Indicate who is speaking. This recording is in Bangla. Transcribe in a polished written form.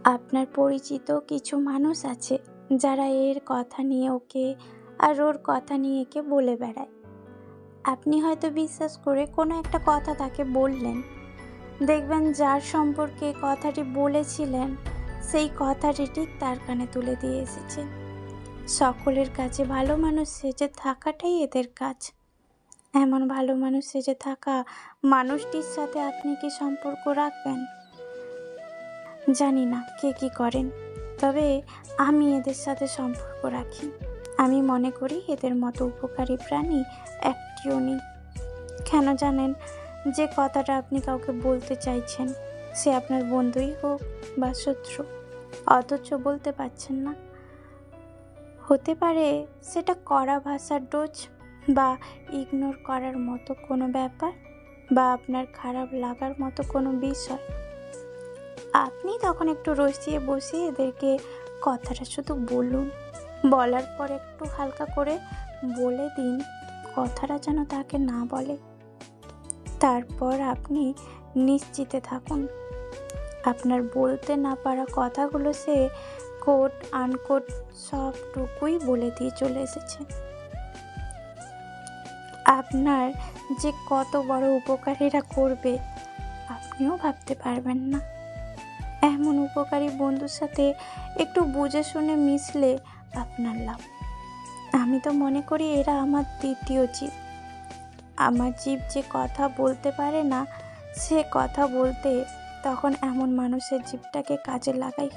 Speaker 1: আপনার পরিচিত কিছু মানুষ আছে যারা এর কথা নিয়ে ওকে আর ওর কথা নিয়ে একে বলে বেড়ায়। আপনি হয়তো বিশ্বাস করে কোনো একটা কথা তাকে বললেন, দেখবেন যার সম্পর্কে কথাটি বলেছিলেন সেই কথাটি ঠিক তার কানে তুলে দিয়ে এসেছে। সকলের কাছে ভালো মানুষ সেজে থাকাটাই এদের কাজ। এমন ভালো মানুষ সেজে থাকা মানুষটির সাথে আপনি কি সম্পর্ক রাখবেন? জানি না কে কি করেন, তবে আমি এদের সাথে সম্পর্ক রাখি। আমি মনে করি এদের মতো উপকারী প্রাণী একটিও নেই। কেন জানেন? যে কথাটা আপনি কাউকে বলতে চাইছেন, সে আপনার বন্ধুই হোক বা শত্রু, অথচ বলতে পারছেন না। হতে পারে সেটা কড়া ভাষার ডোজ বা ইগনোর করার মতো কোনো ব্যাপার, বা আপনার খারাপ লাগার মতো কোনো বিষয়। আপনি তখন একটু রসিয়ে বসিয়ে এদেরকে কথাটা শুধু বলুন। বলার পর একটু হালকা করে বলে দিন কথাটা যেন তাকে না বলে। তারপর আপনি নিশ্চিন্তে থাকুন, আপনার বলতে না পারা কথাগুলো সে কোট আনকোট সবটুকুই বলে দিয়ে চলে এসেছে। আপনার যে কত বড় উপকারীরা করবে আপনিও ভাবতে পারবেন না। এমন উপকারী বন্ধুর সাথে একটু বুঝে শুনে মিশলে আপনার লাভ। আমি তো মনে করি এরা আমার দ্বিতীয় জীব। আমার জীব যে কথা বলতে পারে না, সে কথা বলতে তখন এমন মানুষের জীবটাকে কাজে লাগাই।